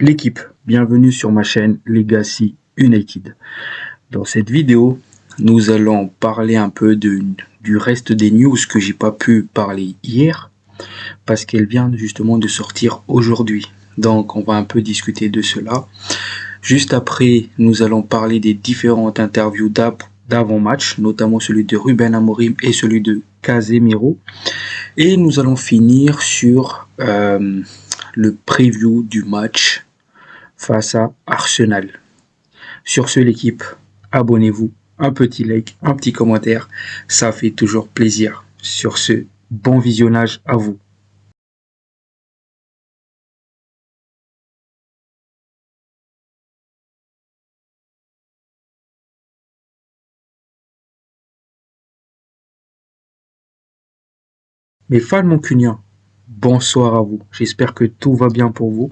L'équipe, bienvenue sur ma chaîne Legacy United. Dans cette vidéo, nous allons parler un peu du reste des news que j'ai pas pu parler hier parce qu'elle vient justement de sortir aujourd'hui. Donc on va un peu discuter de cela. Juste après, nous allons parler des différentes interviews d'avant-match, notamment celui de Ruben Amorim et celui de Casemiro. Et nous allons finir sur le preview du match face à Arsenal. Sur ce, l'équipe, abonnez-vous, un petit like, un petit commentaire, ça fait toujours plaisir. Sur ce, bon visionnage à vous. Mes fans mancuniens, bonsoir à vous. J'espère que tout va bien pour vous.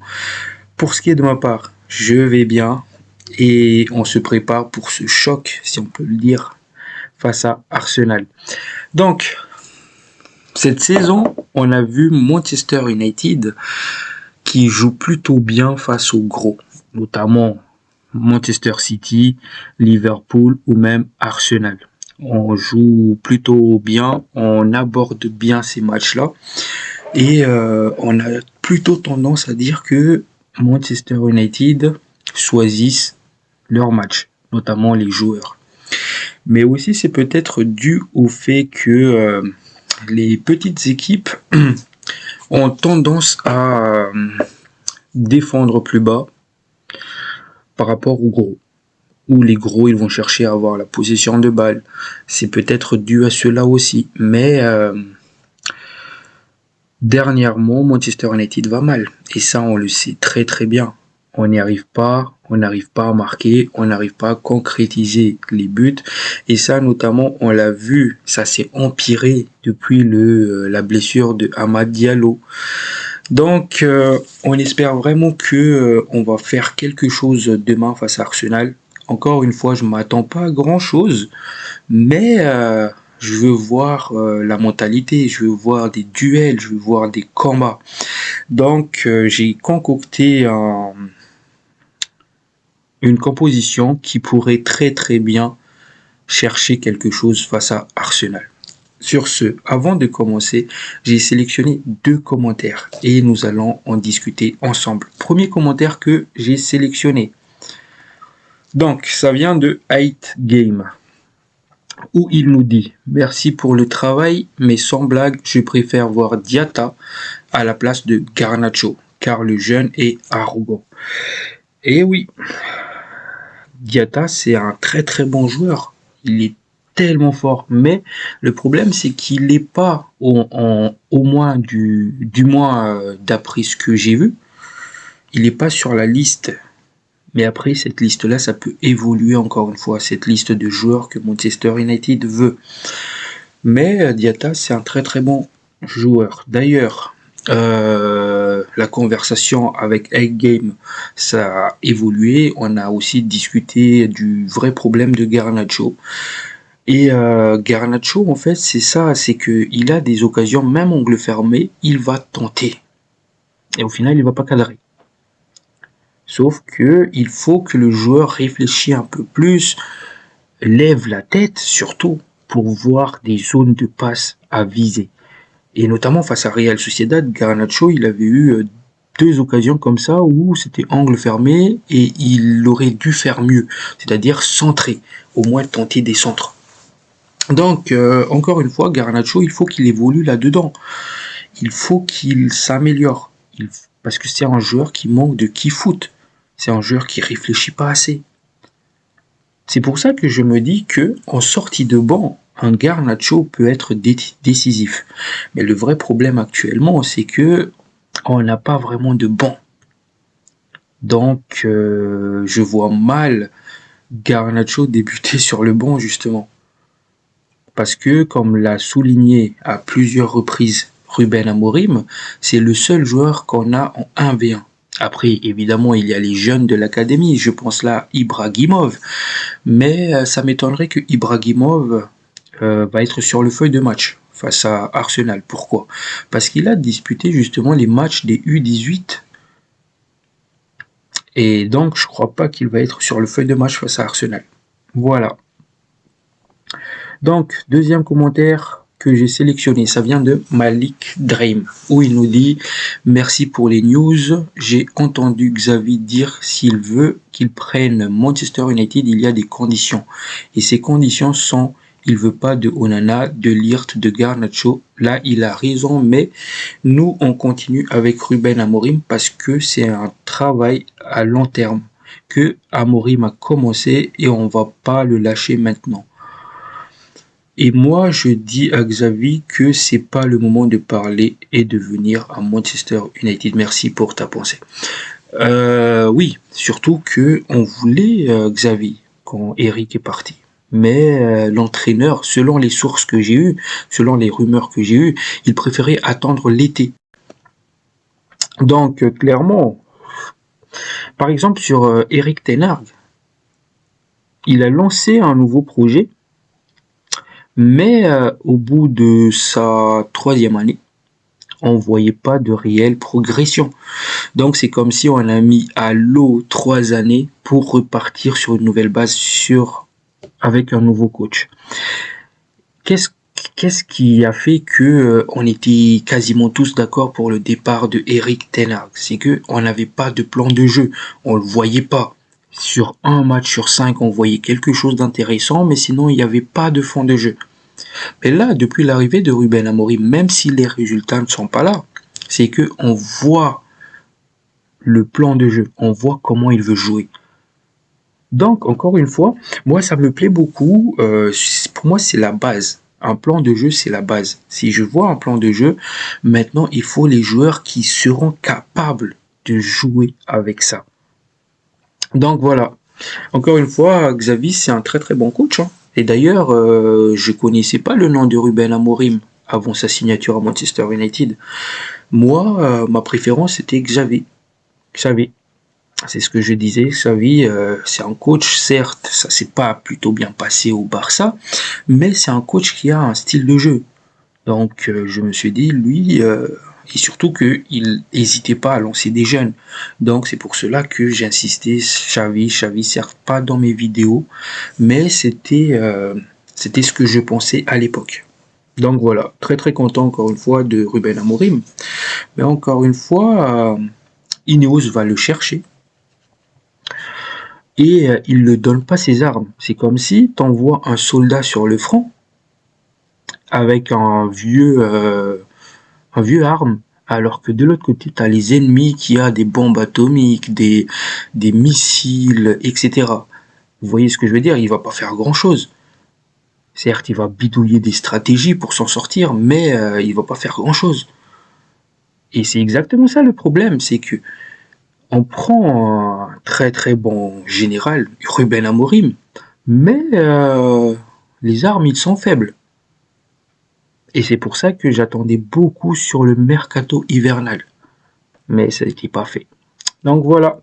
Pour ce qui est de ma part, je vais bien et on se prépare pour ce choc, si on peut le dire, face à Arsenal. Donc, cette saison, on a vu Manchester United qui joue plutôt bien face aux gros, notamment Manchester City, Liverpool ou même Arsenal. On joue plutôt bien, on aborde bien ces matchs-là et on a plutôt tendance à dire que Manchester United choisissent leur match, notamment les joueurs. Mais aussi c'est peut-être dû au fait que les petites équipes ont tendance à défendre plus bas par rapport aux gros. Où les gros ils vont chercher à avoir la possession de balle. C'est peut-être dû à cela aussi. Mais dernièrement, Manchester United va mal. Et ça, on le sait très très bien. On n'y arrive pas, on n'arrive pas à marquer, on n'arrive pas à concrétiser les buts. Et ça, notamment, on l'a vu, ça s'est empiré depuis la blessure de Amad Diallo. Donc, on espère vraiment que on va faire quelque chose demain face à Arsenal. Encore une fois, je m'attends pas à grand chose, mais je veux voir la mentalité, je veux voir des duels, je veux voir des combats. Donc, j'ai concocté une composition qui pourrait très très bien chercher quelque chose face à Arsenal. Sur ce, avant de commencer, j'ai sélectionné 2 commentaires et nous allons en discuter ensemble. Premier commentaire que j'ai sélectionné. Donc, ça vient de Hate Game, où il nous dit « Merci pour le travail, mais sans blague, je préfère voir Diatta à la place de Garnacho, car le jeune est arrogant. » Et oui, Diatta, c'est un très très bon joueur. Il est tellement fort, mais le problème c'est qu'il n'est pas au moins du moins d'après ce que j'ai vu, il n'est pas sur la liste. Mais après cette liste là, ça peut évoluer encore une fois, cette liste de joueurs que Manchester United veut. Mais Diatta, c'est un très très bon joueur. D'ailleurs, la conversation avec Egg Game, ça a évolué. On a aussi discuté du vrai problème de Garnacho. Et Garnacho, en fait, c'est ça, c'est que il a des occasions, même angle fermé, il va tenter. Et au final, il va pas cadrer. Sauf que il faut que le joueur réfléchisse un peu plus, lève la tête surtout pour voir des zones de passe à viser. Et notamment face à Real Sociedad, Garnacho, il avait eu 2 occasions comme ça où c'était angle fermé et il aurait dû faire mieux, c'est-à-dire centrer, au moins tenter des centres. Donc, encore une fois, Garnacho, il faut qu'il évolue là-dedans. Il faut qu'il s'améliore. Parce que c'est un joueur qui manque de kick-foot. C'est un joueur qui réfléchit pas assez. C'est pour ça que je me dis que en sortie de banc, un Garnacho peut être décisif. Mais le vrai problème actuellement, c'est que on n'a pas vraiment de banc. Donc, je vois mal Garnacho débuter sur le banc, justement. Parce que, comme l'a souligné à plusieurs reprises Ruben Amorim, c'est le seul joueur qu'on a en 1v1. Après, évidemment, il y a les jeunes de l'académie, je pense là Ibrahimov, mais ça m'étonnerait que Ibrahimov va être sur le feuille de match face à Arsenal. Pourquoi? Parce qu'il a disputé justement les matchs des U18 Et donc, je crois pas qu'il va être sur le feuille de match face à Arsenal. Voilà. Donc, deuxième commentaire que j'ai sélectionné, ça vient de Malik Dream, où il nous dit « Merci pour les news. J'ai entendu Xavi dire s'il veut qu'il prenne Manchester United, il y a des conditions. Et ces conditions sont il veut pas de Onana, de Ligt, de Garnacho. Là, il a raison, mais nous, on continue avec Ruben Amorim parce que c'est un travail à long terme que Amorim a commencé et on va pas le lâcher maintenant. Et moi, je dis à Xavi que c'est pas le moment de parler et de venir à Manchester United. Merci pour ta pensée. Oui, surtout que on voulait Xavi quand Eric est parti. Mais l'entraîneur, selon les sources que j'ai eues, selon les rumeurs que j'ai eues, il préférait attendre l'été. Donc clairement, par exemple sur Eric Ten Hag, il a lancé un nouveau projet, mais au bout de sa 3e année, on voyait pas de réelle progression. Donc c'est comme si on a mis à l'eau 3 années pour repartir sur une nouvelle base avec un nouveau coach. Qu'est-ce qui a fait que on était quasiment tous d'accord pour le départ de Eric Ten Hag? C'est que on n'avait pas de plan de jeu, on le voyait pas. Sur un match sur 5, on voyait quelque chose d'intéressant, mais sinon il n'y avait pas de fond de jeu. Mais là, depuis l'arrivée de Ruben Amorim, même si les résultats ne sont pas là, c'est que on voit le plan de jeu, on voit comment il veut jouer. Donc, encore une fois, moi, ça me plaît beaucoup. Pour moi, c'est la base. Un plan de jeu, c'est la base. Si je vois un plan de jeu, maintenant, il faut les joueurs qui seront capables de jouer avec ça. Donc, voilà. Encore une fois, Xavi, c'est un très très bon coach. Hein. Et d'ailleurs, je connaissais pas le nom de Ruben Amorim avant sa signature à Manchester United. Moi, ma préférence, c'était Xavi. Xavi. C'est ce que je disais, Xavi, c'est un coach, certes, ça s'est pas plutôt bien passé au Barça, mais c'est un coach qui a un style de jeu. Donc je me suis dit, lui, et surtout qu'il n'hésitait pas à lancer des jeunes. Donc c'est pour cela que j'insistais, Xavi, certes pas dans mes vidéos, mais c'était ce que je pensais à l'époque. Donc voilà, très très content encore une fois de Ruben Amorim. Mais encore une fois, Ineos va le chercher. Et il ne donne pas ses armes. C'est comme si tu envoies un soldat sur le front avec un vieux arme, alors que de l'autre côté, tu as les ennemis qui ont des bombes atomiques, des missiles, etc. Vous voyez ce que je veux dire? Il va pas faire grand-chose. Certes, il va bidouiller des stratégies pour s'en sortir, mais il va pas faire grand-chose. Et c'est exactement ça le problème, c'est que on prend un très très bon général, Ruben Amorim, mais les armes, ils sont faibles. Et c'est pour ça que j'attendais beaucoup sur le mercato hivernal. Mais ça n'était pas fait. Donc voilà.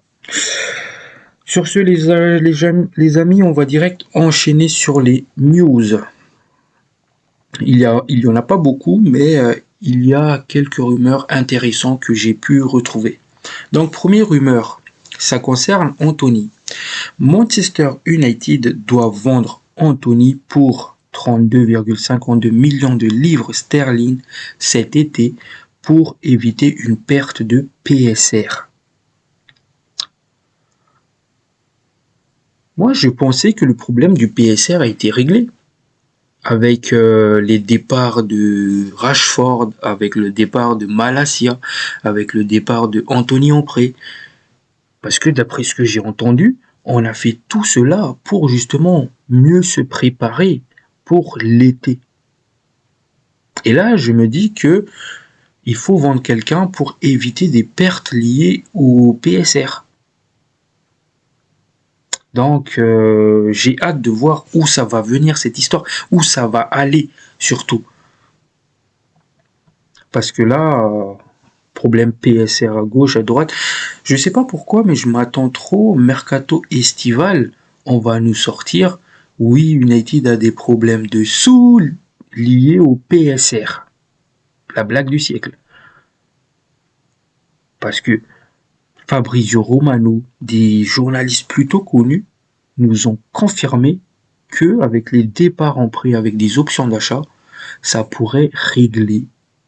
Sur ce, les amis, on va direct enchaîner sur les news. Il y en a pas beaucoup, mais il y a quelques rumeurs intéressantes que j'ai pu retrouver. Donc, première rumeur, ça concerne Anthony. Manchester United doit vendre Anthony pour 32,52 millions de livres sterling cet été pour éviter une perte de PSR. Moi, je pensais que le problème du PSR a été réglé avec les départs de Rashford, avec le départ de Malacia, avec le départ de Anthony en prêt. Parce que d'après ce que j'ai entendu, on a fait tout cela pour justement mieux se préparer pour l'été. Et là, je me dis que il faut vendre quelqu'un pour éviter des pertes liées au PSR. Donc, j'ai hâte de voir où ça va venir cette histoire, où ça va aller surtout. Parce que là, problème PSR à gauche, à droite, je sais pas pourquoi, mais je m'attends trop. Mercato estival, on va nous sortir. Oui, United a des problèmes de sous liés au PSR. La blague du siècle. Parce que Fabrizio Romano, des journalistes plutôt connus, nous ont confirmé que avec les départs en prix avec des options d'achat, ça pourrait régler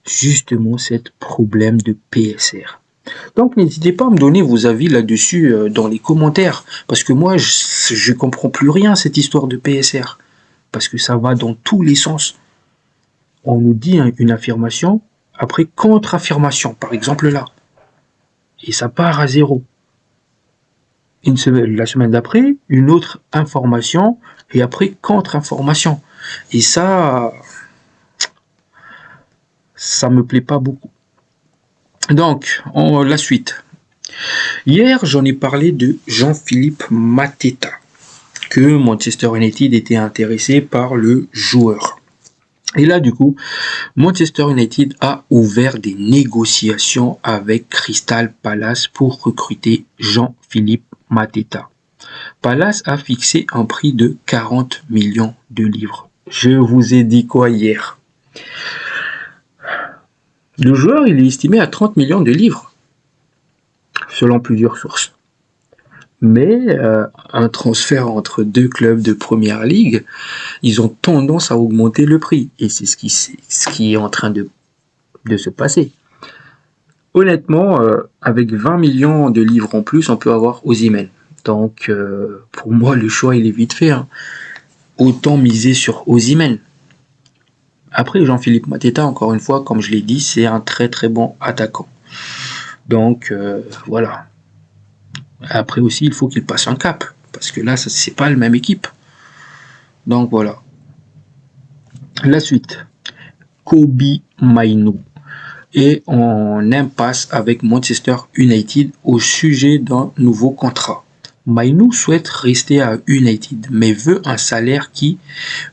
justement ce problème de PSR. Donc n'hésitez pas à me donner vos avis là-dessus dans les commentaires, parce que moi je comprends plus rien à cette histoire de PSR, parce que ça va dans tous les sens. On nous dit une affirmation, après contre-affirmation, par exemple là, et ça part à zéro. La semaine d'après, une autre information, et après contre-information. Et ça me plaît pas beaucoup. Donc, la suite. Hier, j'en ai parlé de Jean-Philippe Mateta, que Manchester United était intéressé par le joueur. Et là, du coup, Manchester United a ouvert des négociations avec Crystal Palace pour recruter Jean-Philippe Mateta. Palace a fixé un prix de 40 millions de livres. Je vous ai dit quoi hier? Le joueur, il est estimé à 30 millions de livres, selon plusieurs sources. Mais un transfert entre deux clubs de première ligue, ils ont tendance à augmenter le prix. Et c'est ce qui est en train de se passer. Honnêtement, avec 20 millions de livres en plus, on peut avoir Osimhen. Donc, pour moi, le choix, il est vite fait. Autant miser sur Osimhen. Après, Jean-Philippe Mateta, encore une fois, comme je l'ai dit, c'est un très très bon attaquant. Donc, voilà. Après aussi, il faut qu'il passe un cap. Parce que là, c'est pas la même équipe. Donc, voilà. La suite. Kobbie Mainoo est en impasse avec Manchester United au sujet d'un nouveau contrat. Mainoo souhaite rester à United, mais veut un salaire qui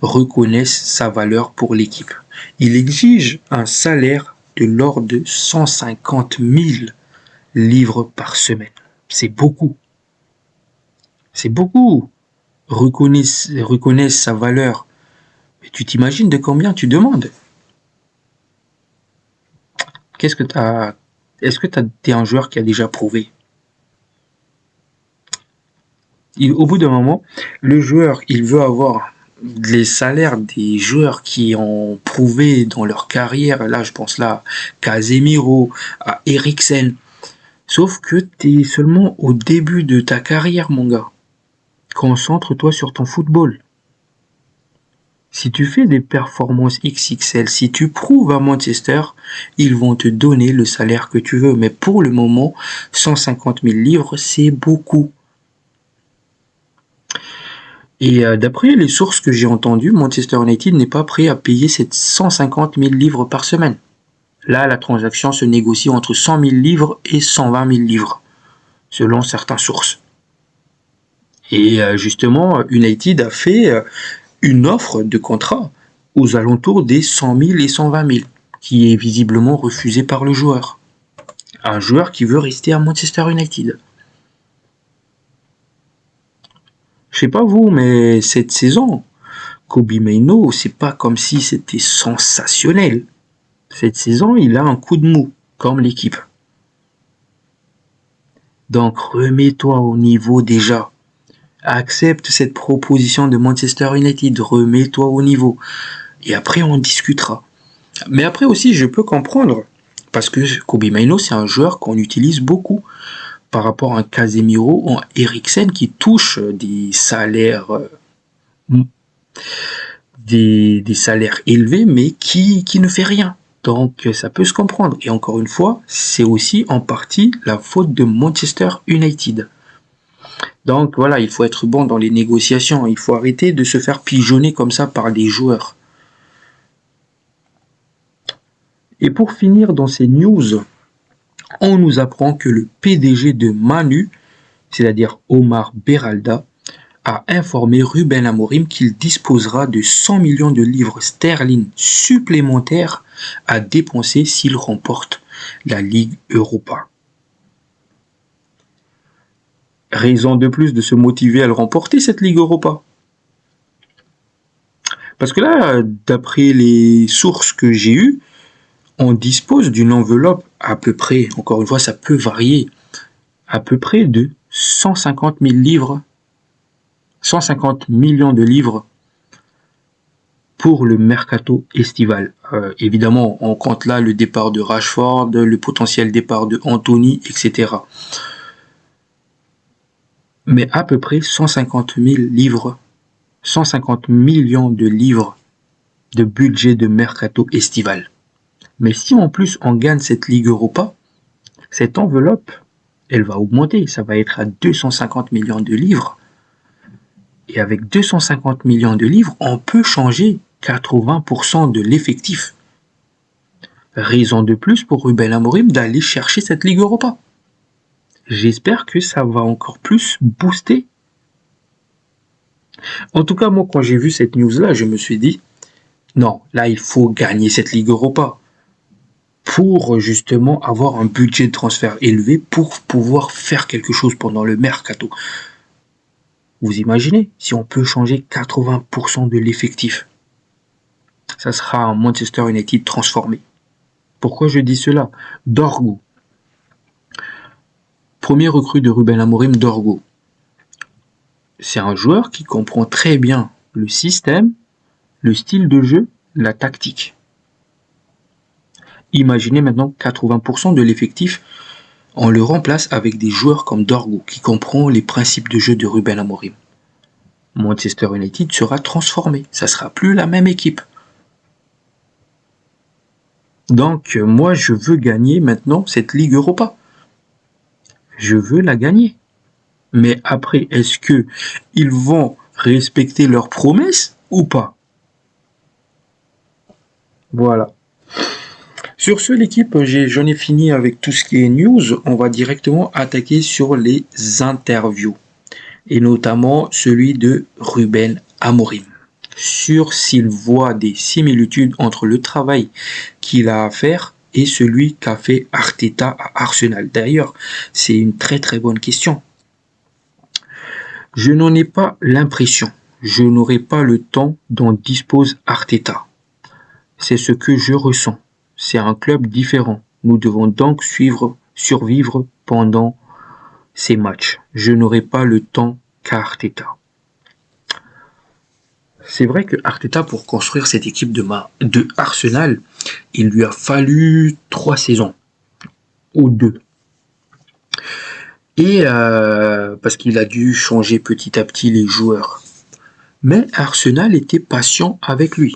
reconnaisse sa valeur pour l'équipe. Il exige un salaire de l'ordre de 150 000 livres par semaine. C'est beaucoup. C'est beaucoup. Reconnaisse sa valeur. Mais tu t'imagines de combien tu demandes? Est-ce que t'es un joueur qui a déjà prouvé? Au bout d'un moment, le joueur, il veut avoir les salaires des joueurs qui ont prouvé dans leur carrière. Là, je pense là à Casemiro, à Eriksen. Sauf que t'es seulement au début de ta carrière, mon gars. Concentre-toi sur ton football. Si tu fais des performances XXL, si tu prouves à Manchester, ils vont te donner le salaire que tu veux. Mais pour le moment, 150 000 livres, c'est beaucoup. Et d'après les sources que j'ai entendues, Manchester United n'est pas prêt à payer ces 150 000 livres par semaine. Là, la transaction se négocie entre 100 000 livres et 120 000 livres, selon certaines sources. Et justement, United a fait une offre de contrat aux alentours des 100 000 et 120 000, qui est visiblement refusée par le joueur. Un joueur qui veut rester à Manchester United. Je sais pas vous, mais cette saison, Kobbie Mainoo, c'est pas comme si c'était sensationnel. Cette saison, il a un coup de mou, comme l'équipe. Donc remets-toi au niveau déjà. Accepte cette proposition de Manchester United, remets-toi au niveau. Et après, on discutera. Mais après aussi, je peux comprendre, parce que Kobbie Mainoo, c'est un joueur qu'on utilise beaucoup par rapport à un Casemiro ou un Eriksen qui touche des salaires élevés, mais qui ne fait rien. Donc ça peut se comprendre. Et encore une fois, c'est aussi en partie la faute de Manchester United. Donc voilà, il faut être bon dans les négociations. Il faut arrêter de se faire pigeonner comme ça par les joueurs. Et pour finir dans ces news, on nous apprend que le PDG de Manu, c'est-à-dire Omar Berralda, a informé Ruben Amorim qu'il disposera de 100 millions de livres sterling supplémentaires à dépenser s'il remporte la Ligue Europa. Raison de plus de se motiver à le remporter, cette Ligue Europa. Parce que là, d'après les sources que j'ai eues, on dispose d'une enveloppe à peu près, encore une fois, ça peut varier, à peu près de 150 000 livres, 150 millions de livres pour le mercato estival. Évidemment, on compte là le départ de Rashford, le potentiel départ de Anthony, etc. Mais à peu près 150 000 livres, 150 millions de livres de budget de mercato estival. Mais si en plus on gagne cette Ligue Europa, cette enveloppe, elle va augmenter. Ça va être à 250 millions de livres. Et avec 250 millions de livres, on peut changer 80% de l'effectif. Raison de plus pour Ruben Amorim d'aller chercher cette Ligue Europa. J'espère que ça va encore plus booster. En tout cas, moi, quand j'ai vu cette news-là, je me suis dit, non, là, il faut gagner cette Ligue Europa pour justement avoir un budget de transfert élevé pour pouvoir faire quelque chose pendant le mercato. Vous imaginez, si on peut changer 80% de l'effectif, ça sera un Manchester United transformé. Pourquoi je dis cela? Dorgu. Premier recrue de Ruben Amorim, Dorgu. C'est un joueur qui comprend très bien le système, le style de jeu, la tactique. Imaginez maintenant 80% de l'effectif, on le remplace avec des joueurs comme Dorgu, qui comprend les principes de jeu de Ruben Amorim. Manchester United sera transformé, ça sera plus la même équipe. Donc, moi, je veux gagner maintenant cette Ligue Europa. Je veux la gagner. Mais après, est-ce que ils vont respecter leurs promesses ou pas? Voilà. Sur ce, l'équipe, j'en ai fini avec tout ce qui est news. On va directement attaquer sur les interviews. Et notamment celui de Ruben Amorim. Sur s'il voit des similitudes entre le travail qu'il a à faire et celui qu'a fait Arteta à Arsenal. D'ailleurs, c'est une très très bonne question. Je n'en ai pas l'impression. Je n'aurai pas le temps dont dispose Arteta. C'est ce que je ressens. C'est un club différent. Nous devons donc survivre pendant ces matchs. Je n'aurai pas le temps qu'Arteta. C'est vrai que Arteta, pour construire cette équipe de Arsenal, il lui a fallu 3 saisons ou 2. Et parce qu'il a dû changer petit à petit les joueurs. Mais Arsenal était patient avec lui.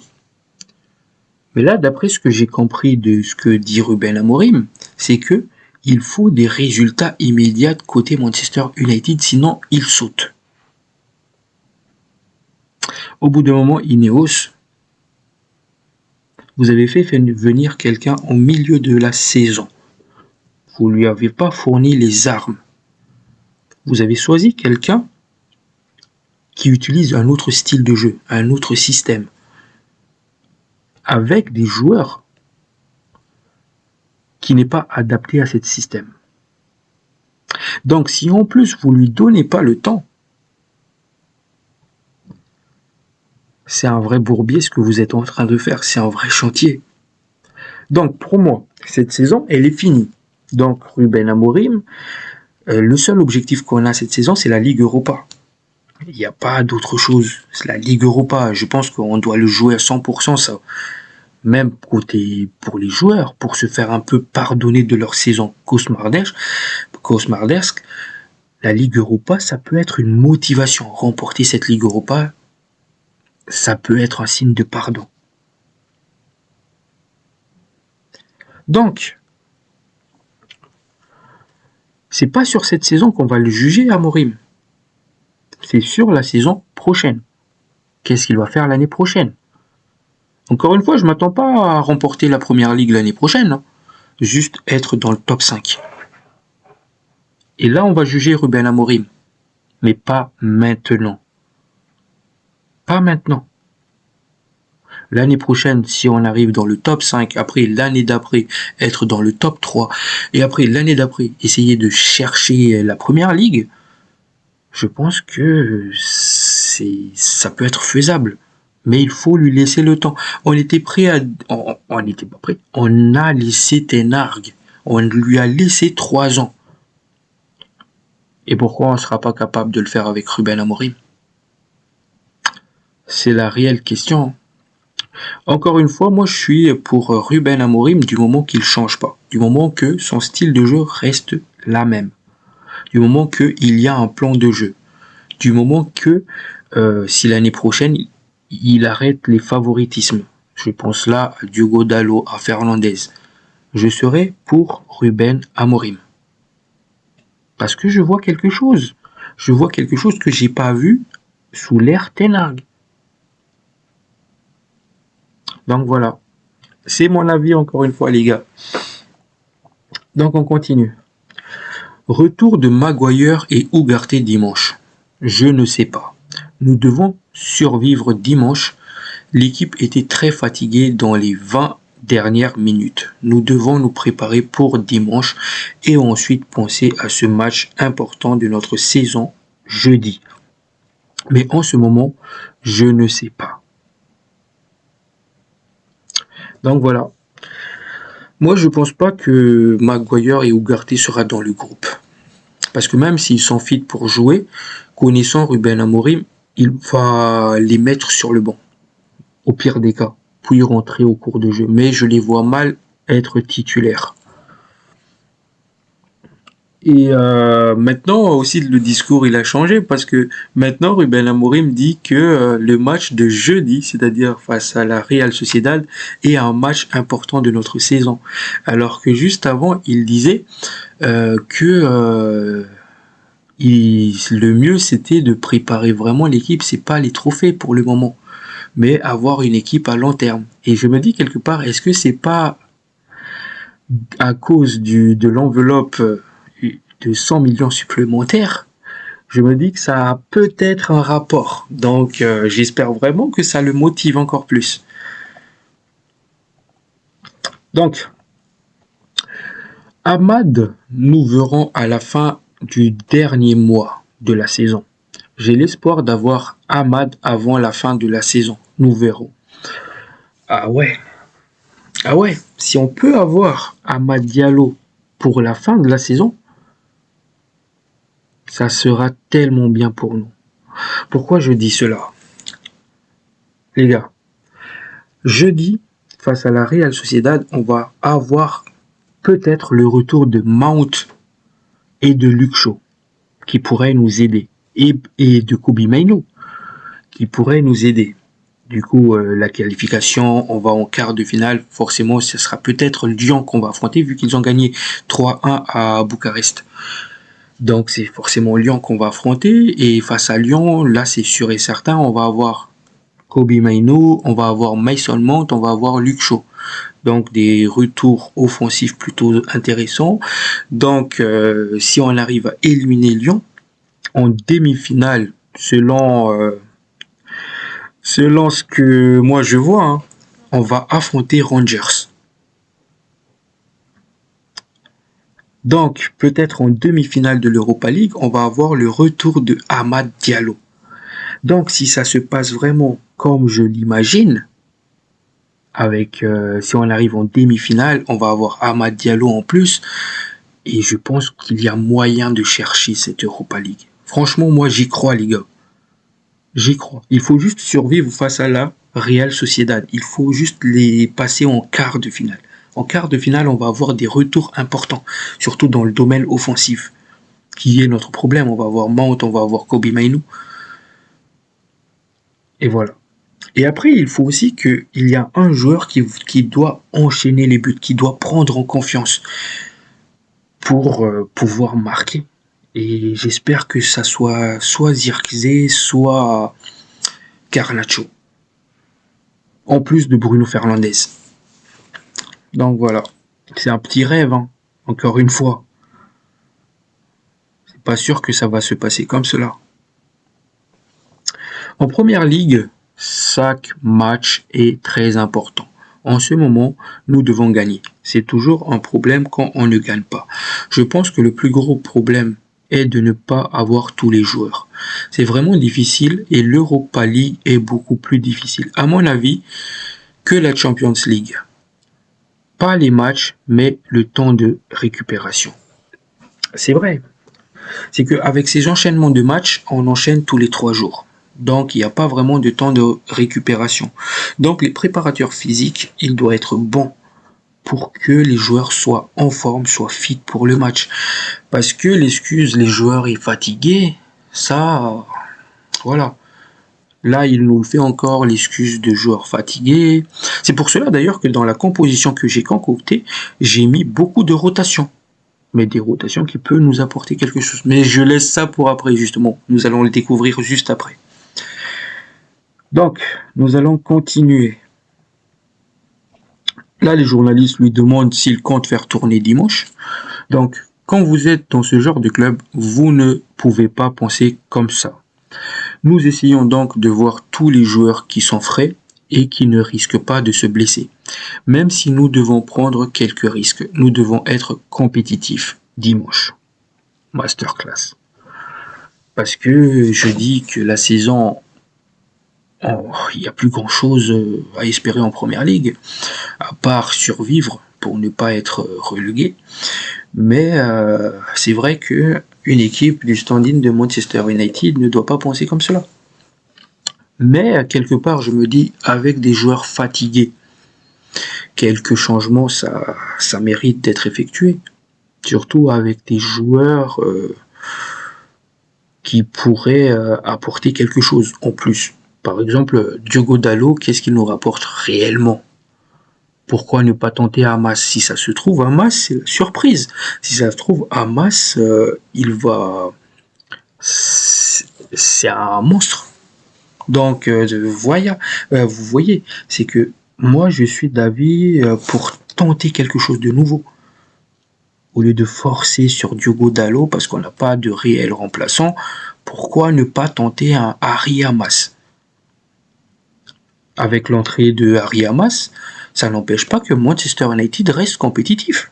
Mais là, d'après ce que j'ai compris de ce que dit Ruben Amorim, c'est que il faut des résultats immédiats côté Manchester United, sinon il saute. Au bout d'un moment, Ineos, vous avez fait venir quelqu'un au milieu de la saison. Vous ne lui avez pas fourni les armes. Vous avez choisi quelqu'un qui utilise un autre style de jeu, un autre système, avec des joueurs qui n'est pas adapté à ce système. Donc, si en plus vous lui donnez pas le temps, c'est un vrai bourbier ce que vous êtes en train de faire, c'est un vrai chantier. Donc, pour moi, cette saison, elle est finie. Donc, Ruben Amorim, le seul objectif qu'on a cette saison, c'est la Ligue Europa. Il n'y a pas d'autre chose. C'est la Ligue Europa. Je pense qu'on doit le jouer à 100%, ça. Même côté pour les joueurs, pour se faire un peu pardonner de leur saison cauchemardesque, la Ligue Europa, ça peut être une motivation. Remporter cette Ligue Europa, ça peut être un signe de pardon. Donc, c'est pas sur cette saison qu'on va le juger, Amorim. C'est sur la saison prochaine. Qu'est-ce qu'il va faire l'année prochaine? Encore une fois, je ne m'attends pas à remporter la première ligue l'année prochaine. Hein. Juste être dans le top 5. Et là, on va juger Ruben Amorim. Mais pas maintenant. Pas maintenant. L'année prochaine, si on arrive dans le top 5, après l'année d'après, être dans le top 3, et après l'année d'après, essayer de chercher la première ligue, je pense que ça peut être faisable. Mais il faut lui laisser le temps. On était prêt à... On n'était pas prêt. On a laissé Ten Hag. On lui a laissé 3 ans. Et pourquoi on ne sera pas capable de le faire avec Ruben Amorim? C'est la réelle question. Encore une fois, moi je suis pour Ruben Amorim du moment qu'il ne change pas, du moment que son style de jeu reste la même, du moment qu'il y a un plan de jeu, du moment que si l'année prochaine il arrête les favoritismes. Je pense là à Diogo Dalot, à Fernandez. Je serai pour Ruben Amorim. Parce que je vois quelque chose. Je vois quelque chose que j'ai pas vu sous l'ère Ten Hag. Donc voilà. C'est mon avis encore une fois les gars. Donc on continue. Retour de Maguire et Ugarte dimanche. Je ne sais pas. Nous devons survivre dimanche. L'équipe était très fatiguée dans les 20 dernières minutes. Nous devons nous préparer pour dimanche et ensuite penser à ce match important de notre saison jeudi. Mais en ce moment, je ne sais pas. Donc voilà. Moi, je pense pas que Maguire et Ugarte sera dans le groupe. Parce que même s'ils sont fit pour jouer, connaissant Ruben Amorim, il va les mettre sur le banc. Au pire des cas, puis rentrer au cours de jeu. Mais je les vois mal être titulaires. Et maintenant aussi le discours il a changé parce que maintenant Ruben Amorim dit que le match de jeudi, c'est-à-dire face à la Real Sociedad, est un match important de notre saison. Alors que juste avant il disait que le mieux c'était de préparer vraiment l'équipe, c'est pas les trophées pour le moment, mais avoir une équipe à long terme. Et je me dis quelque part, est-ce que c'est pas à cause de l'enveloppe de 100 millions supplémentaires, je me dis que ça a peut-être un rapport. Donc j'espère vraiment que ça le motive encore plus. Donc, Ahmad, nous verrons à la fin du dernier mois de la saison. J'ai l'espoir d'avoir Ahmad avant la fin de la saison. Nous verrons. Ah ouais. Ah ouais. Si on peut avoir Ahmad Diallo pour la fin de la saison, ça sera tellement bien pour nous. Pourquoi je dis cela? Les gars, jeudi, face à la Real Sociedad, on va avoir peut-être le retour de Mount et de Luke Shaw, qui pourraient nous aider. Et de Kobe Mainoo, qui pourraient nous aider. Du coup, la qualification, on va en quart de finale. Forcément, ce sera peut-être Lyon qu'on va affronter, vu qu'ils ont gagné 3-1 à Bucarest. Donc, c'est forcément Lyon qu'on va affronter. Et face à Lyon, là, c'est sûr et certain, on va avoir Kobe Mainoo, on va avoir Mason Mount, on va avoir Luke Shaw. Donc, des retours offensifs plutôt intéressants. Donc, si on arrive à éliminer Lyon, en demi-finale, selon ce que moi je vois, hein, on va affronter Rangers. Donc, peut-être en demi-finale de l'Europa League, on va avoir le retour de Amad Diallo. Donc, si ça se passe vraiment comme je l'imagine, avec si on arrive en demi-finale, on va avoir Amad Diallo en plus, et je pense qu'il y a moyen de chercher cette Europa League. Franchement, moi j'y crois les gars. J'y crois. Il faut juste survivre face à la Real Sociedad. Il faut juste les passer en quart de finale. En quart de finale, on va avoir des retours importants, surtout dans le domaine offensif, qui est notre problème. On va avoir Mount, on va avoir Kobe Mainoo. Et voilà. Et après, il faut aussi qu'il y a un joueur qui doit enchaîner les buts, qui doit prendre en confiance pour pouvoir marquer. Et j'espère que ça soit Zirkzee, soit Garnacho. En plus de Bruno Fernandes. Donc voilà. C'est un petit rêve, hein. Encore une fois. C'est pas sûr que ça va se passer comme cela. En première ligue, chaque match est très important. En ce moment, nous devons gagner. C'est toujours un problème quand on ne gagne pas. Je pense que le plus gros problème est de ne pas avoir tous les joueurs. C'est vraiment difficile et l'Europa League est beaucoup plus difficile, à mon avis, que la Champions League. Pas les matchs, mais le temps de récupération. C'est vrai. C'est qu'avec ces enchaînements de matchs, on enchaîne tous les 3 jours. Donc, il n'y a pas vraiment de temps de récupération. Donc, les préparateurs physiques, ils doivent être bons pour que les joueurs soient en forme, soient fit pour le match. Parce que l'excuse, les joueurs sont fatigués, ça, voilà. Là, il nous fait encore l'excuse de joueurs fatigués. C'est pour cela d'ailleurs que dans la composition que j'ai concoctée, j'ai mis beaucoup de rotations. Mais des rotations qui peuvent nous apporter quelque chose. Mais je laisse ça pour après, justement. Nous allons le découvrir juste après. Donc, nous allons continuer. Là, les journalistes lui demandent s'il compte faire tourner dimanche. Donc, quand vous êtes dans ce genre de club, vous ne pouvez pas penser comme ça. Nous essayons donc de voir tous les joueurs qui sont frais et qui ne risquent pas de se blesser. Même si nous devons prendre quelques risques, nous devons être compétitifs dimanche. Masterclass. Parce que je dis que la saison, il n'y a plus grand chose à espérer en première ligue, à part survivre pour ne pas être relégué. Mais c'est vrai que une équipe du standing de Manchester United ne doit pas penser comme cela. Mais quelque part, je me dis, avec des joueurs fatigués, quelques changements, ça mérite d'être effectué. Surtout avec des joueurs qui pourraient apporter quelque chose en plus. Par exemple, Diogo Dalot, qu'est-ce qu'il nous rapporte réellement? Pourquoi ne pas tenter Hamas? Si ça se trouve, Hamas, c'est la surprise. Si ça se trouve, Hamas, il va... C'est un monstre. Donc, vous voyez, c'est que moi, je suis d'avis pour tenter quelque chose de nouveau. Au lieu de forcer sur Diogo Dalot, parce qu'on n'a pas de réel remplaçant, pourquoi ne pas tenter un Harry Hamas? Avec l'entrée de Harry Hamas, ça n'empêche pas que Manchester United reste compétitif.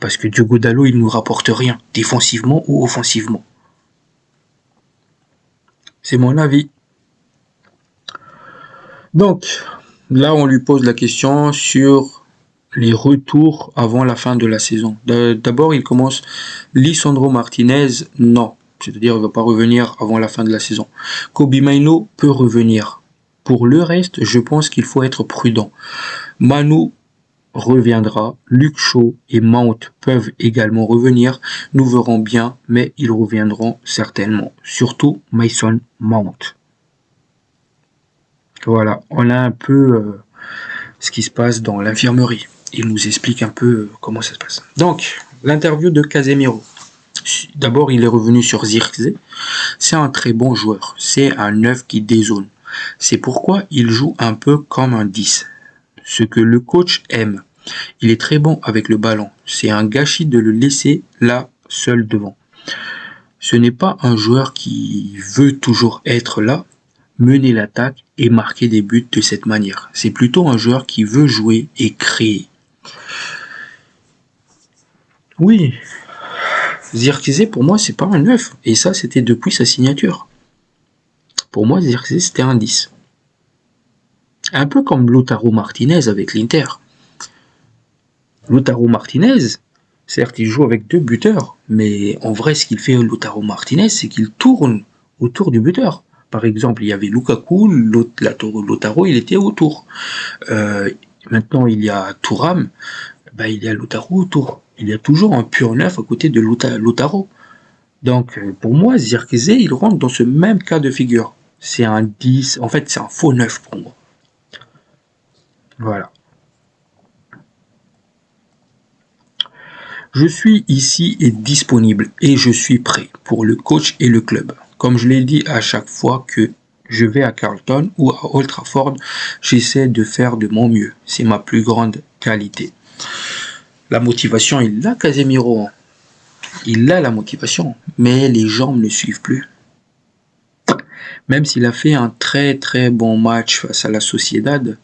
Parce que Diogo Dalot, il ne nous rapporte rien, défensivement ou offensivement. C'est mon avis. Donc, là, on lui pose la question sur les retours avant la fin de la saison. D'abord, il commence Lisandro Martinez, non. C'est-à-dire, il ne va pas revenir avant la fin de la saison. Kobbie Mainoo peut revenir. Pour le reste, je pense qu'il faut être prudent. Manu reviendra, Luke Shaw et Mount peuvent également revenir. Nous verrons bien, mais ils reviendront certainement. Surtout Mason Mount. Voilà, on a un peu ce qui se passe dans l'infirmerie. Il nous explique un peu comment ça se passe. Donc, l'interview de Casemiro. D'abord, il est revenu sur Zirkzee. C'est un très bon joueur. C'est un 9 qui dézone. C'est pourquoi il joue un peu comme un 10. Ce que le coach aime. Il est très bon avec le ballon. C'est un gâchis de le laisser là, seul devant. Ce n'est pas un joueur qui veut toujours être là, mener l'attaque et marquer des buts de cette manière. C'est plutôt un joueur qui veut jouer et créer. Oui, Zirkzee pour moi c'est pas un 9 et ça c'était depuis sa signature. Pour moi Zirkzee c'était un 10. Un peu comme Lautaro Martinez avec l'Inter. Lautaro Martinez, certes il joue avec 2 buteurs, mais en vrai ce qu'il fait Lautaro Martinez c'est qu'il tourne autour du buteur. Par exemple, il y avait Lukaku, Lautaro, il était autour. Maintenant, il y a Thuram, il y a Lautaro autour. Il y a toujours un pur neuf à côté de Lautaro. Donc, pour moi, Zirkzee, il rentre dans ce même cas de figure. C'est un 10, en fait, c'est un faux 9 pour moi. Voilà. Je suis ici et disponible et je suis prêt pour le coach et le club. Comme je l'ai dit à chaque fois que je vais à Carlton ou à Old Trafford, j'essaie de faire de mon mieux. C'est ma plus grande qualité. La motivation, il l'a Casemiro. Il a la motivation, mais les jambes ne suivent plus. Même s'il a fait un très très bon match face à la Sociedad,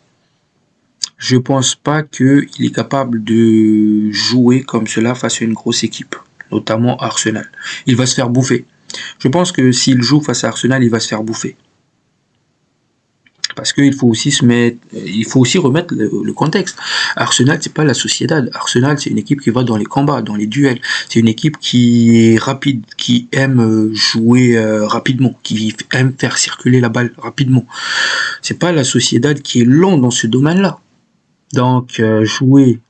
je pense pas qu'il est capable de jouer comme cela face à une grosse équipe, notamment Arsenal. Il va se faire bouffer. Je pense que s'il joue face à Arsenal, il va se faire bouffer. Parce qu'il faut aussi il faut aussi remettre le contexte. Arsenal, c'est pas la Sociedad. Arsenal, c'est une équipe qui va dans les combats, dans les duels. C'est une équipe qui est rapide, qui aime jouer rapidement, qui aime faire circuler la balle rapidement. C'est pas la Sociedad qui est lent dans ce domaine-là. Donc, jouer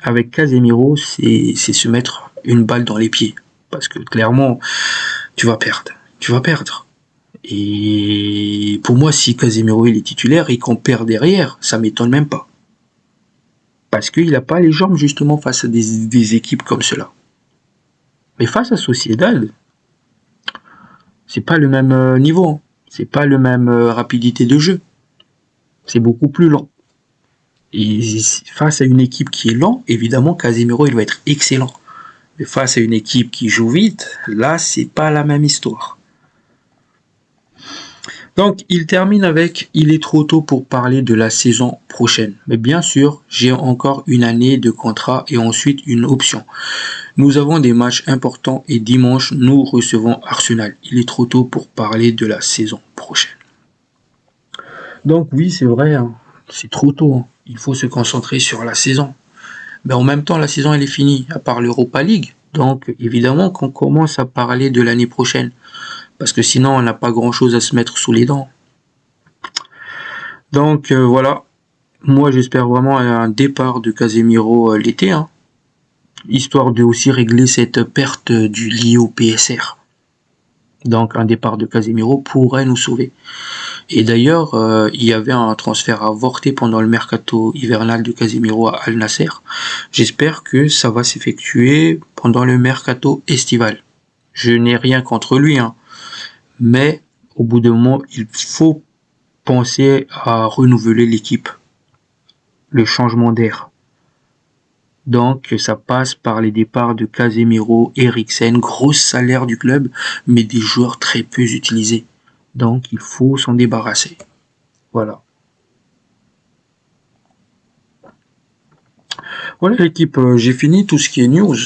avec Casemiro, c'est se mettre une balle dans les pieds. Parce que clairement, tu vas perdre. Tu vas perdre. Et pour moi, si Casemiro il est titulaire et qu'on perd derrière, ça m'étonne même pas. Parce qu'il n'a pas les jambes justement face à des équipes comme cela. Mais face à Sociedad, c'est pas le même niveau. Hein. C'est pas le même rapidité de jeu. C'est beaucoup plus lent. Et face à une équipe qui est lent, évidemment, Casemiro il va être excellent. Mais face à une équipe qui joue vite, là, c'est pas la même histoire. Donc, il termine avec « Il est trop tôt pour parler de la saison prochaine. Mais bien sûr, j'ai encore une année de contrat et ensuite une option. Nous avons des matchs importants et dimanche, nous recevons Arsenal. Il est trop tôt pour parler de la saison prochaine. » Donc oui, c'est vrai, hein, c'est trop tôt. Hein. Il faut se concentrer sur la saison. Mais en même temps, la saison, elle est finie, à part l'Europa League. Donc, évidemment qu'on commence à parler de l'année prochaine. Parce que sinon, on n'a pas grand-chose à se mettre sous les dents. Donc, voilà. Moi, j'espère vraiment un départ de Casemiro l'été. Hein, histoire de aussi régler cette perte liée au PSR. Donc, un départ de Casemiro pourrait nous sauver. Et d'ailleurs, il y avait un transfert avorté pendant le mercato hivernal de Casemiro à Al Nasser. J'espère que ça va s'effectuer pendant le mercato estival. Je n'ai rien contre lui, hein, mais au bout d'un moment, il faut penser à renouveler l'équipe. Le changement d'air. Donc, ça passe par les départs de Casemiro, Eriksen, gros salaire du club, mais des joueurs très peu utilisés. Donc, il faut s'en débarrasser. Voilà. Voilà l'équipe, j'ai fini tout ce qui est news,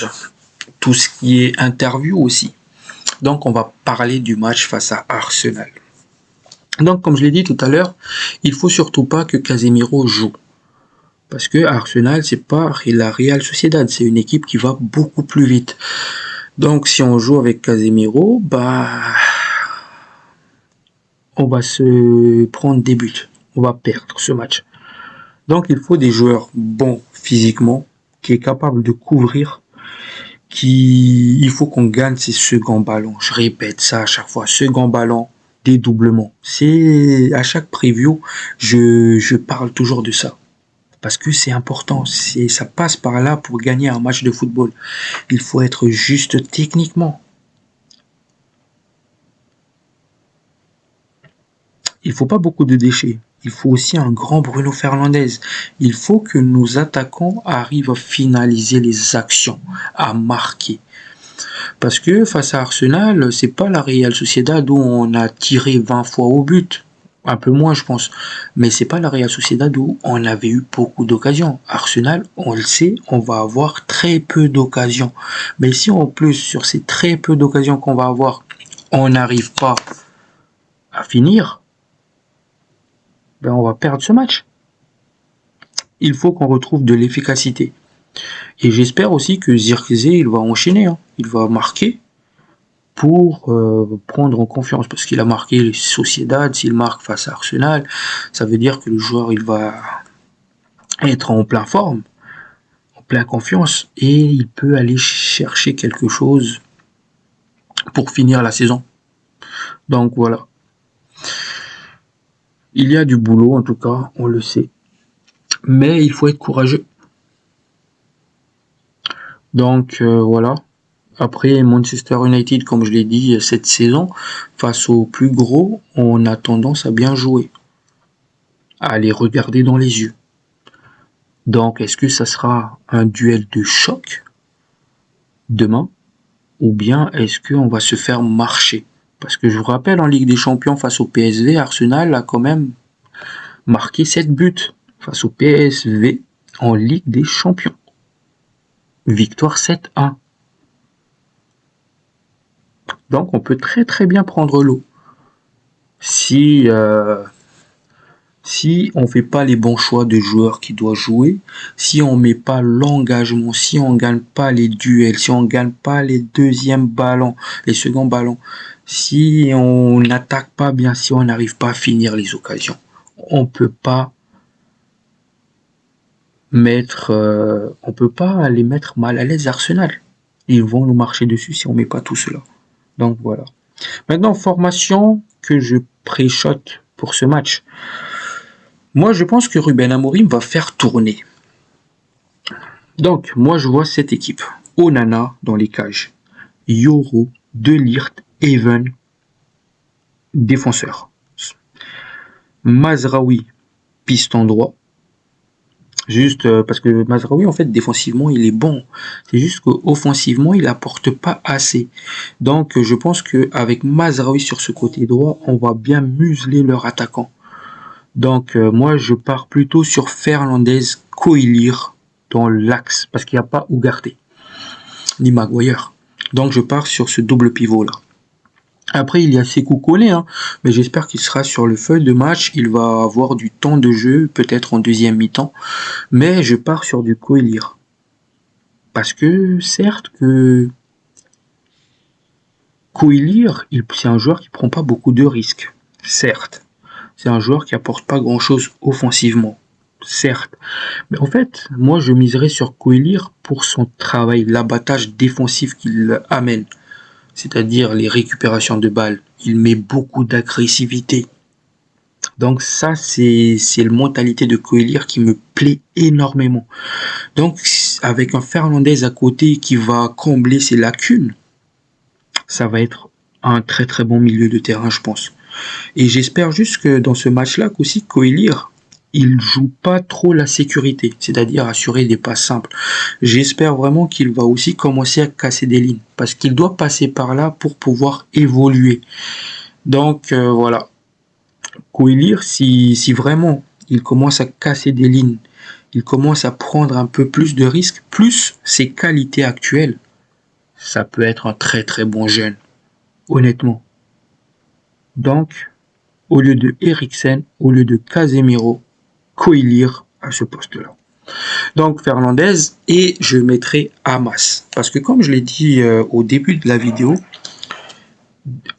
tout ce qui est interview aussi. Donc, on va parler du match face à Arsenal. Donc, comme je l'ai dit tout à l'heure, il faut surtout pas que Casemiro joue. Parce que Arsenal, c'est pas la Real Sociedad, c'est une équipe qui va beaucoup plus vite. Donc, si on joue avec Casemiro, on va se prendre des buts. On va perdre ce match. Donc, il faut des joueurs bons physiquement, qui est capable de couvrir, il faut qu'on gagne ces seconds ballons. Je répète ça à chaque fois, second ballon, dédoublement. C'est à chaque preview, je parle toujours de ça. Parce que c'est important, ça passe par là pour gagner un match de football. Il faut être juste techniquement. Il faut pas beaucoup de déchets. Il faut aussi un grand Bruno Fernandes. Il faut que nos attaquants arrivent à finaliser les actions, à marquer. Parce que face à Arsenal, c'est pas la Real Sociedad où on a tiré 20 fois au but. Un peu moins, je pense. Mais c'est pas la Real Sociedad où on avait eu beaucoup d'occasions. Arsenal, on le sait, on va avoir très peu d'occasions. Mais si en plus, sur ces très peu d'occasions qu'on va avoir, on n'arrive pas à finir, on va perdre ce match. Il faut qu'on retrouve de l'efficacité. Et j'espère aussi que Zirkzee, il va enchaîner. Hein. Il va marquer pour prendre en confiance. Parce qu'il a marqué les Sociedad, s'il marque face à Arsenal, ça veut dire que le joueur, il va être en pleine forme, en pleine confiance, et il peut aller chercher quelque chose pour finir la saison. Donc voilà. Il y a du boulot, en tout cas, on le sait. Mais il faut être courageux. Donc voilà. Après Manchester United, comme je l'ai dit, cette saison, face aux plus gros, on a tendance à bien jouer, à les regarder dans les yeux. Donc, est-ce que ça sera un duel de choc demain, ou bien est-ce qu'on va se faire marcher? Parce que je vous rappelle, en Ligue des Champions, face au PSV, Arsenal a quand même marqué 7 buts face au PSV en Ligue des Champions. Victoire 7-1. Donc on peut très très bien prendre l'eau. Si Si on fait pas les bons choix de joueurs qui doivent jouer, si on met pas l'engagement, si on gagne pas les duels, si on gagne pas les deuxièmes ballons, les seconds ballons, si on n'attaque pas bien, si on n'arrive pas à finir les occasions, on peut pas on peut pas les mettre mal à l'aise Arsenal. Ils vont nous marcher dessus si on met pas tout cela. Donc voilà. Maintenant, formation que je pré-shot pour ce match. Moi, je pense que Ruben Amorim va faire tourner. Donc, moi, je vois cette équipe. Onana dans les cages. Yoro, De Ligt, Even, défenseur. Mazraoui, piston droit. Juste parce que Mazraoui, en fait, défensivement, il est bon. C'est juste qu'offensivement, il apporte pas assez. Donc, je pense qu'avec Mazraoui sur ce côté droit, on va bien museler leur attaquant. Donc, moi, je pars plutôt sur Fernandez, Coilir dans l'axe, parce qu'il n'y a pas Ugarte, ni Maguire. Donc, je pars sur ce double pivot-là. Après, il y a Sékou Collé, hein, mais j'espère qu'il sera sur le feuille de match. Il va avoir du temps de jeu, peut-être en deuxième mi-temps. Mais je pars sur du Coilir. Parce que, certes, que Coilir, c'est un joueur qui prend pas beaucoup de risques. Certes. C'est un joueur qui apporte pas grand-chose offensivement. Certes. Mais en fait, moi, je miserais sur Coilir pour son travail, l'abattage défensif qu'il amène. C'est-à-dire les récupérations de balles. Il met beaucoup d'agressivité. Donc ça, c'est la mentalité de Coilir qui me plaît énormément. Donc, avec un Fernandez à côté qui va combler ses lacunes, ça va être un très très bon milieu de terrain, je pense. Et j'espère juste que dans ce match-là, qu'aussi Coilir, il joue pas trop la sécurité, c'est-à-dire assurer des passes simples. J'espère vraiment qu'il va aussi commencer à casser des lignes, parce qu'il doit passer par là pour pouvoir évoluer. Donc voilà, Coilir, si vraiment il commence à casser des lignes, il commence à prendre un peu plus de risques, plus ses qualités actuelles, ça peut être un très très bon jeune, honnêtement. Donc, au lieu de Eriksen, au lieu de Casemiro, Coilir à ce poste-là. Donc Fernandez et je mettrai Hamas. Parce que comme je l'ai dit au début de la vidéo,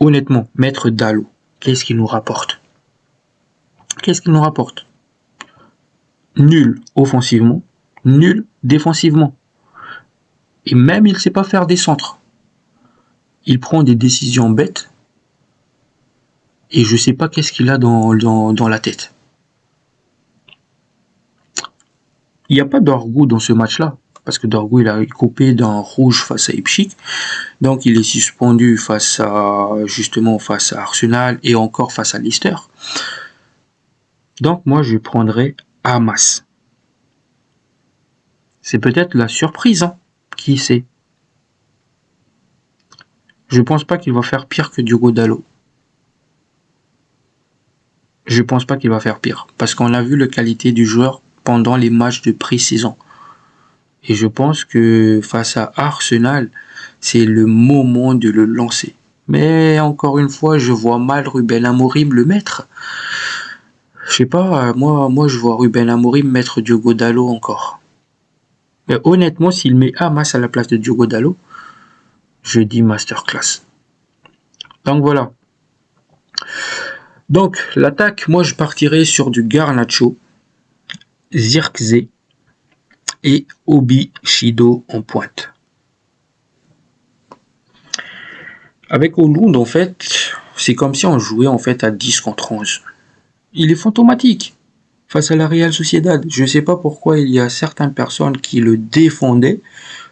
honnêtement, mettre Dalot, qu'est-ce qu'il nous rapporte? Qu'est-ce qu'il nous rapporte? Nul offensivement, nul défensivement. Et même il ne sait pas faire des centres. Il prend des décisions bêtes et je ne sais pas qu'est-ce qu'il a dans la tête. Il n'y a pas d'Orgou dans ce match-là, parce que Dorgu il a coupé d'un rouge face à Ipswich, donc il est suspendu face à Arsenal et encore face à Leicester. Donc moi je prendrais Hamas. C'est peut-être la surprise, hein, qui sait. Je pense pas qu'il va faire pire que Diogo Dalot. Je pense pas qu'il va faire pire, parce qu'on a vu la qualité du joueur pendant les matchs de pré-saison. Et je pense que face à Arsenal, c'est le moment de le lancer. Mais encore une fois, je vois mal Ruben Amorim le mettre. Je sais pas, moi je vois Ruben Amorim mettre Diogo Dalot encore. Mais honnêtement, s'il met Hamas à la place de Diogo Dalot, je dis masterclass. Donc voilà. Donc l'attaque, moi je partirais sur du Garnacho, Zirkzee et Obi Shido en pointe. Avec Olund, en fait, c'est comme si on jouait en fait à 10 contre 11. Il est fantomatique face à la Real Sociedad. Je ne sais pas pourquoi il y a certaines personnes qui le défendaient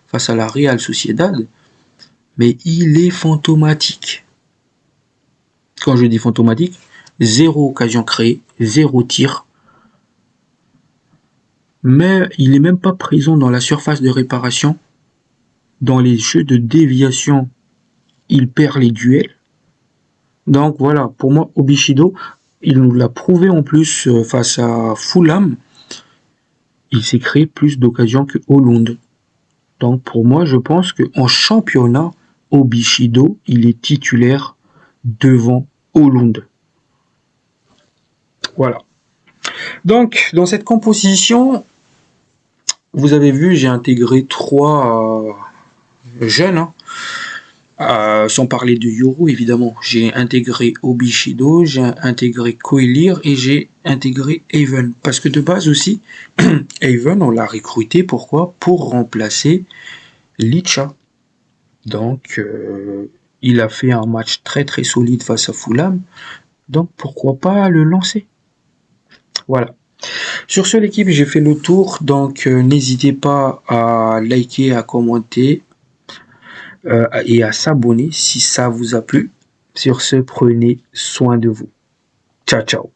face à la Real Sociedad, mais il est fantomatique. Quand je dis fantomatique, 0 occasion créée, 0 tir, mais il n'est même pas présent dans la surface de réparation. Dans les jeux de déviation, il perd les duels. Donc voilà, pour moi, Obi Shido, il nous l'a prouvé en plus face à Fulham. Il s'est créé plus d'occasions que Olund. Donc pour moi, je pense qu'en championnat, Obi Shido, il est titulaire devant Olund. Voilà. Donc, dans cette composition, vous avez vu, j'ai intégré 3 jeunes, hein. Sans parler de Yoru, évidemment. J'ai intégré Obishido, j'ai intégré Koilir et j'ai intégré Haven. Parce que de base aussi, Haven, on l'a recruté, pourquoi? Pour remplacer Licha. Donc, il a fait un match très très solide face à Fulham. Donc, pourquoi pas le lancer? Voilà. Sur ce, l'équipe, j'ai fait le tour. Donc, n'hésitez pas à liker, à commenter et à s'abonner si ça vous a plu. Sur ce, prenez soin de vous. Ciao, ciao.